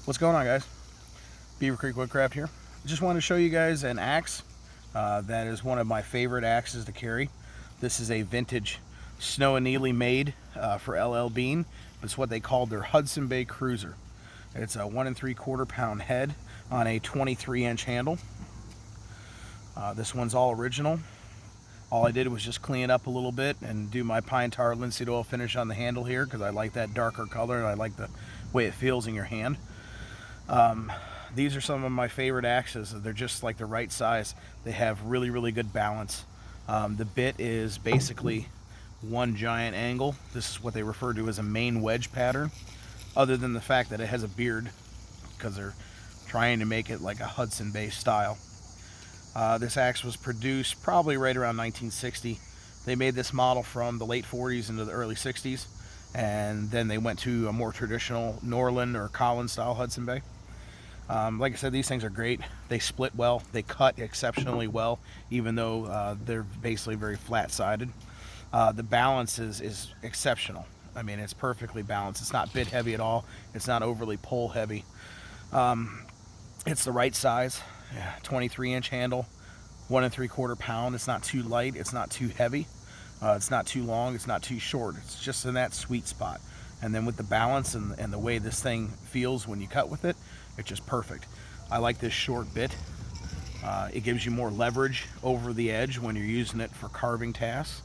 What's going on, guys? Beaver Creek Woodcraft here. Just wanted to show you guys an axe that is one of my favorite axes to carry. This is a vintage snow annealing made for LL Bean. It's what they called their Hudson Bay Cruiser. It's a 1 3/4 pound head on a 23-inch handle. This one's all original. All I did was just clean it up a little bit and do my pine tar linseed oil finish on the handle here because I like that darker color and I like the way it feels in your hand. These are some of my favorite axes. They're just like the right size. They have really good balance. The bit is basically one giant angle. This is what they refer to as a main wedge pattern, other than the fact that it has a beard because they're trying to make it like a Hudson Bay style. This axe was produced probably right around 1960. They made this model from the late 40s into the early 60s, and then they went to a more traditional Norland or Collins style Hudson Bay. Like I said, these things are great. They split well. They cut exceptionally well, even though they're basically very flat-sided. The balance is exceptional. I mean, it's perfectly balanced. It's not bit heavy at all. It's not overly pole heavy. It's the right size. 23-inch handle, 1 3/4 pound. It's not too light. It's not too heavy. It's not too long. It's not too short. It's just in that sweet spot. And then with the balance and the way this thing feels when you cut with it, it's just perfect. I like this short bit. It gives you more leverage over the edge when you're using it for carving tasks.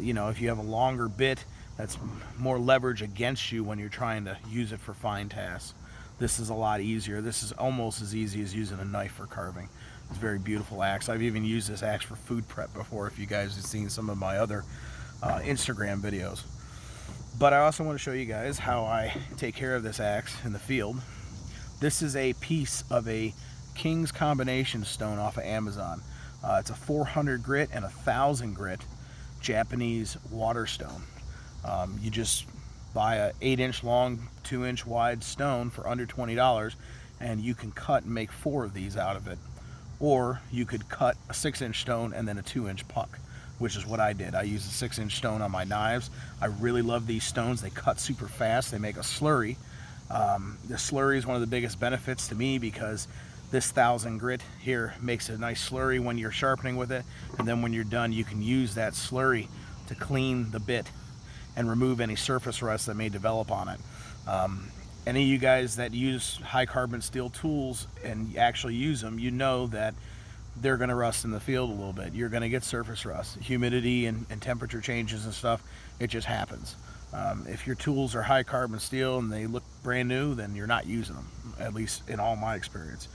You know, if you have a longer bit, that's more leverage against you when you're trying to use it for fine tasks. This is a lot easier. This is almost as easy as using a knife for carving. It's a very beautiful axe. I've even used this axe for food prep before, if you guys have seen some of my other Instagram videos. But I also want to show you guys how I take care of this axe in the field. This is a piece of a King's combination stone off of Amazon. It's a 400 grit and 1,000 grit Japanese water stone. You just buy a 8-inch long, 2-inch wide stone for under $20, and you can cut and make 4 of these out of it. Or you could cut a 6-inch stone and then a 2-inch puck, which is what I did. I used a 6-inch stone on my knives. I really love these stones. They cut super fast. They make a slurry. The slurry is one of the biggest benefits to me because this 1,000 grit here makes a nice slurry when you're sharpening with it, and then when you're done, you can use that slurry to clean the bit and remove any surface rust that may develop on it. Any of you guys that use high carbon steel tools and actually use them, you know that they're going to rust in the field a little bit. You're going to get surface rust, humidity and temperature changes and stuff. It just happens. If your tools are high carbon steel and they look brand new, then you're not using them, at least in all my experience.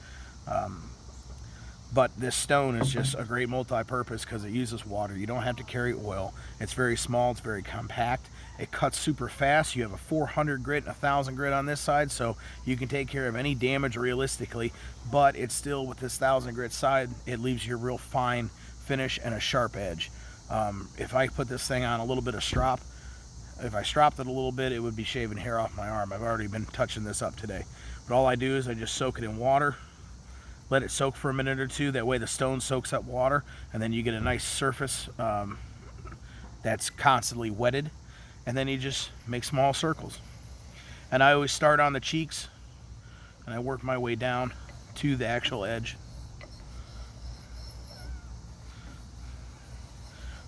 But this stone is just a great multi-purpose because it uses water. You don't have to carry oil. It's very small. It's very compact. It cuts super fast. You have a 400 grit and 1,000 grit on this side, so you can take care of any damage realistically, but it's still, with this 1,000 grit side, it leaves you a real fine finish and a sharp edge. If I put this thing on a little bit of strop, if I stropped it a little bit, it would be shaving hair off my arm. I've already been touching this up today. But all I do is I just soak it in water, let it soak for a minute or two. That way the stone soaks up water, and then you get a nice surface that's constantly wetted. And then you just make small circles. And I always start on the cheeks, and I work my way down to the actual edge.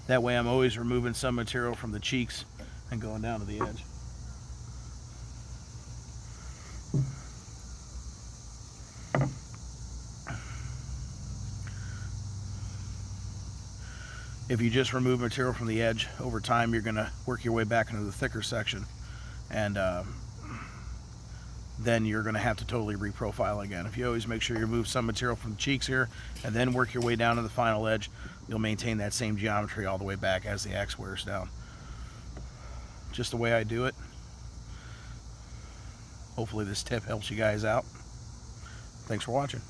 That way I'm always removing some material from the cheeks and going down to the edge. If you just remove material from the edge, over time you're going to work your way back into the thicker section, and then you're going to have to totally reprofile again. If you always make sure you remove some material from the cheeks here and then work your way down to the final edge, you'll maintain that same geometry all the way back as the axe wears down. Just the way I do it. Hopefully this tip helps you guys out. Thanks for watching.